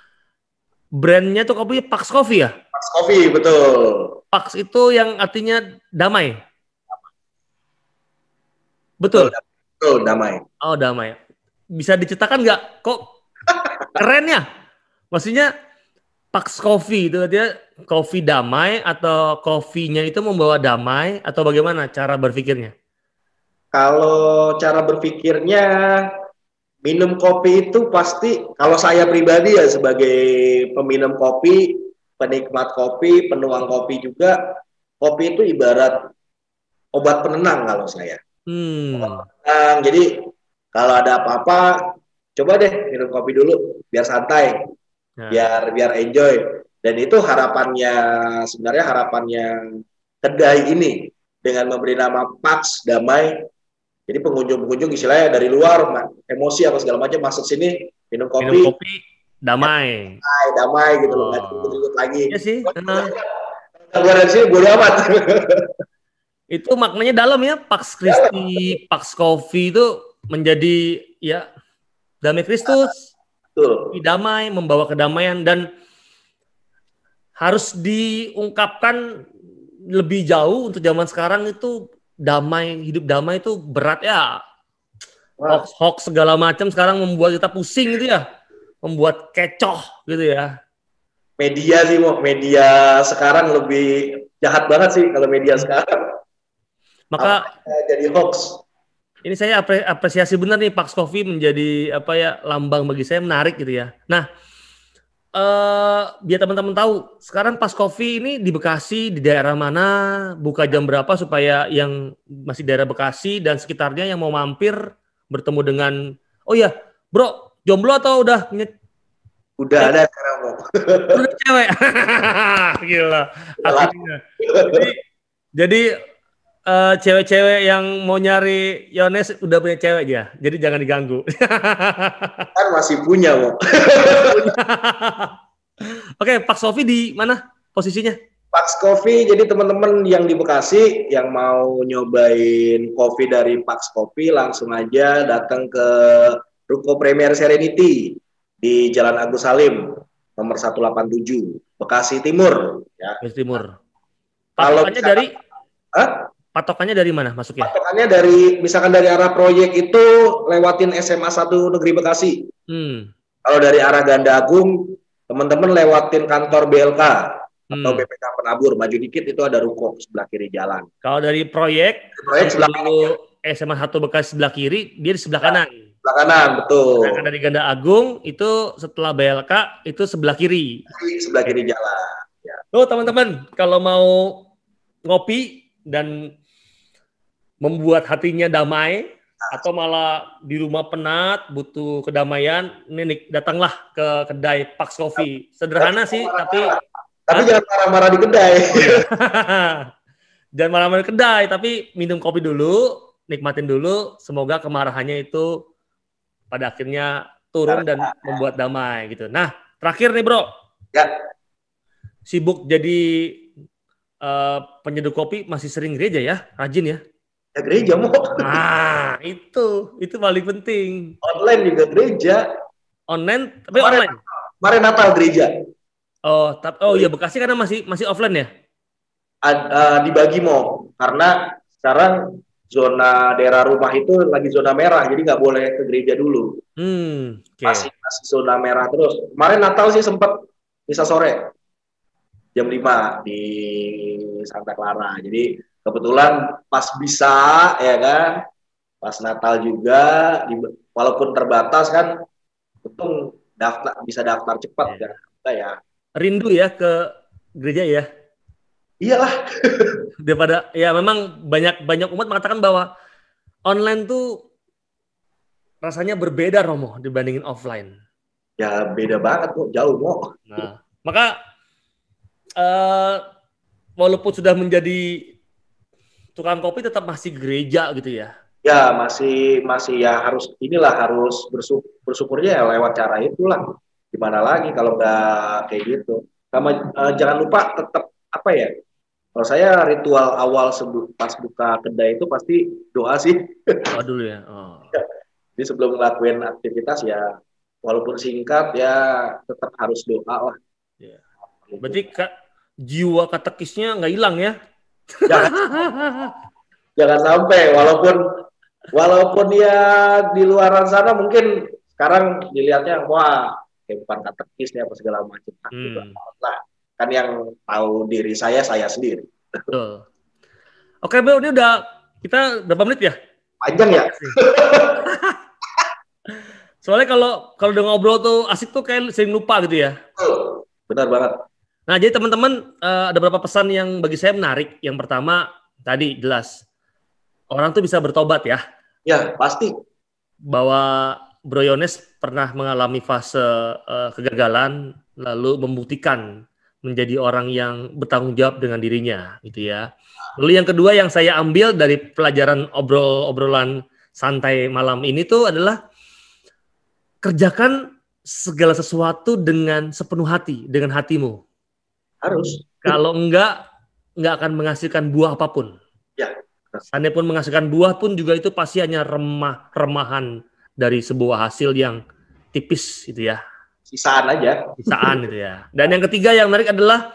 brandnya tuh kopi Pax Coffee ya? Pax Coffee, betul. Pax itu yang artinya damai. Betul? Betul, damai. Oh damai. Bisa diceritakan nggak? Kok keren ya? Maksudnya Pax Coffee itu dia kopi damai atau kopinya itu membawa damai atau bagaimana cara berpikirnya? Kalau cara berpikirnya minum kopi itu pasti, kalau saya pribadi ya sebagai peminum kopi, penikmat kopi, penuang kopi juga, kopi itu ibarat obat penenang kalau saya. Obat penenang, jadi kalau ada apa-apa, coba deh minum kopi dulu, biar santai. Biar enjoy. Dan itu sebenarnya harapannya kedai ini dengan memberi nama Pax Damai. Jadi pengunjung istilahnya dari luar emosi apa segala macam masuk sini minum kopi damai. Damai gitu loh, nggak ribut lagi. Iya sih. Keluar dari sini bodo amat. Itu maknanya dalam ya, Pax Christi, Pax Coffee itu menjadi ya damai Kristus. Damai, membawa kedamaian, dan harus diungkapkan lebih jauh untuk zaman sekarang itu damai, hidup damai itu berat ya. Hoax segala macam sekarang membuat kita pusing gitu ya, membuat kecoh gitu ya. Media sih media sekarang lebih jahat banget sih kalau media sekarang. Maka jadi hoax. Ini saya apresiasi benar nih, Pax Coffee menjadi lambang bagi saya, menarik gitu ya. Nah, biar teman-teman tahu, sekarang Pas Coffee ini di Bekasi, di daerah mana, buka jam berapa supaya yang masih daerah Bekasi dan sekitarnya yang mau mampir bertemu dengan, oh ya, bro, jomblo atau udah Udah ada sekarang mau. udah cewek? Gila, akhirnya. Jadi cewek-cewek yang mau nyari Yones udah punya cewek ya, jadi jangan diganggu. Kan masih punya mau. Oke, Pak Sofi di mana posisinya? Pax Coffee, jadi teman-teman yang di Bekasi yang mau nyobain kopi dari Pax Coffee langsung aja datang ke Ruko Premier Serenity di Jalan Agus Salim nomor 187 Bekasi Timur ya. Bekasi Timur. Kalau Patokannya dari Hah? patokannya dari mana masuknya? Patokannya dari misalkan dari arah proyek itu lewatin SMA 1 Negeri Bekasi. Kalau dari arah Ganda Agung teman-teman lewatin kantor BLK atau BPK Penabur, maju dikit itu ada ruko sebelah kiri jalan. Kalau dari proyek sebelah kanan. SMA 1 Bekasi sebelah kiri, dia di sebelah kanan. Sebelah kanan, betul. Sedangkan dari Ganda Agung itu setelah BLK itu sebelah kiri. Sebelah kiri jalan. Ya. Tuh teman-teman, kalau mau ngopi dan membuat hatinya damai atau malah di rumah penat butuh kedamaian, ini datanglah ke kedai Pax Coffee. Sederhana sih, tapi jangan marah-marah di kedai. Oh, iya. Jangan marah-marah di kedai, tapi minum kopi dulu, nikmatin dulu. Semoga kemarahannya itu pada akhirnya turun dan membuat damai gitu. Nah, terakhir nih bro, ya. Sibuk jadi penyeduh kopi, masih sering gereja ya, rajin ya? Ya gereja mau. Nah, itu paling penting. Online juga gereja. Online, tapi online. Kemarin Natal gereja. Oh iya Bekasi karena masih offline ya? Dibagi mau, karena sekarang zona daerah rumah itu lagi zona merah, jadi nggak boleh ke gereja dulu. Okay. Masih zona merah terus. Kemarin Natal sih sempat bisa sore jam 5 di Santa Clara. Jadi kebetulan pas bisa ya kan, pas Natal juga, walaupun terbatas kan, untung bisa daftar cepat kan ya. Rindu ya ke gereja ya? Iyalah. Daripada ya memang banyak umat mengatakan bahwa online tuh rasanya berbeda Romo dibandingin offline. Ya beda banget kok, jauh kok. Nah, maka walaupun sudah menjadi tukang kopi tetap masih gereja gitu ya? Ya masih ya harus bersyukurnya ya lewat cara itulah. Gimana lagi kalau nggak kayak gitu. Sama jangan lupa tetap apa ya? Kalau saya ritual awal pas buka kedai itu pasti doa sih. Doa dulu ya. Oh. Jadi sebelum ngelakuin aktivitas ya walaupun singkat ya tetap harus doa lah. Ya. Berarti jiwa katekisnya nggak hilang ya? Jangan sampai walaupun ya di luaran sana mungkin sekarang dilihatnya wah kayak bukan katekis nih apa segala macam. Nah, kan yang tahu diri saya sendiri. Betul. Oke, Bro, ini kita berapa menit ya? Panjang ya? Soalnya kalau udah ngobrol tuh asik tuh kayak sering lupa gitu ya. Benar banget. Nah, jadi teman-teman ada beberapa pesan yang bagi saya menarik. Yang pertama, tadi jelas orang tuh bisa bertobat ya. Ya, pasti. Bahwa Bro Yones pernah mengalami fase kegagalan, lalu membuktikan menjadi orang yang bertanggung jawab dengan dirinya, gitu ya. Lalu yang kedua yang saya ambil dari pelajaran obrolan santai malam ini tuh adalah kerjakan segala sesuatu dengan sepenuh hati, dengan hatimu. Harus. Kalau enggak akan menghasilkan buah apapun. Ya. Seandainya pun menghasilkan buah pun juga itu pasti hanya remahan dari sebuah hasil yang tipis gitu ya. Sisaan aja. Sisaan gitu ya. Dan yang ketiga yang menarik adalah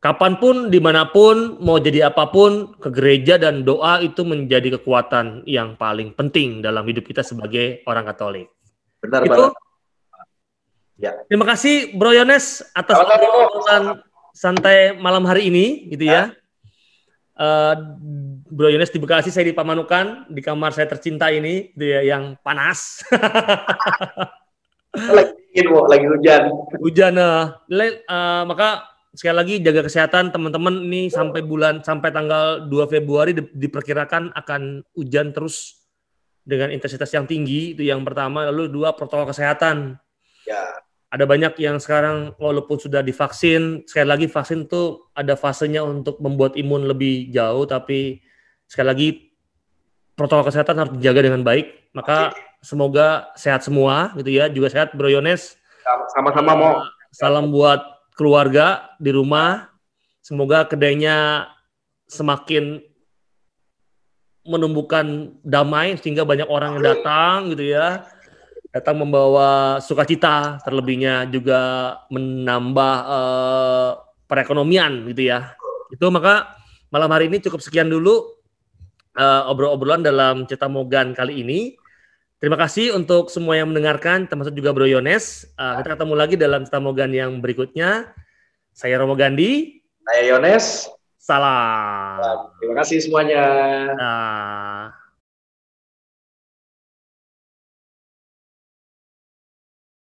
kapanpun, dimanapun, mau jadi apapun, ke gereja dan doa itu menjadi kekuatan yang paling penting dalam hidup kita sebagai orang Katolik. Benar itu, banget. Ya. Terima kasih Bro Yones atas obrolan santai malam hari ini gitu ya. Bro Yones di Bekasi, saya di Pamanukan, di kamar saya tercinta ini gitu ya, yang panas. lagi hujan. Hujan, maka sekali lagi jaga kesehatan teman-teman ini sampai tanggal 2 Februari diperkirakan akan hujan terus dengan intensitas yang tinggi, itu yang pertama. Lalu dua, protokol kesehatan. Ya. Ada banyak yang sekarang walaupun sudah divaksin, sekali lagi vaksin tuh ada fasenya untuk membuat imun lebih jauh, tapi sekali lagi protokol kesehatan harus dijaga dengan baik. Maka semoga sehat semua gitu ya, juga sehat Bro Yones. Sama-sama mau. Salam buat keluarga di rumah. Semoga kedainya semakin menumbuhkan damai sehingga banyak orang yang datang gitu ya. Datang membawa sukacita, terlebihnya juga menambah perekonomian gitu ya. Itu maka malam hari ini cukup sekian dulu obrol-obrolan dalam Cerita Mogan kali ini. Terima kasih untuk semua yang mendengarkan, termasuk juga Bro Yones. Kita ketemu lagi dalam Cerita Mogan yang berikutnya. Saya Romo Gandhi. Saya Yones. Salam. Terima kasih semuanya. Nah.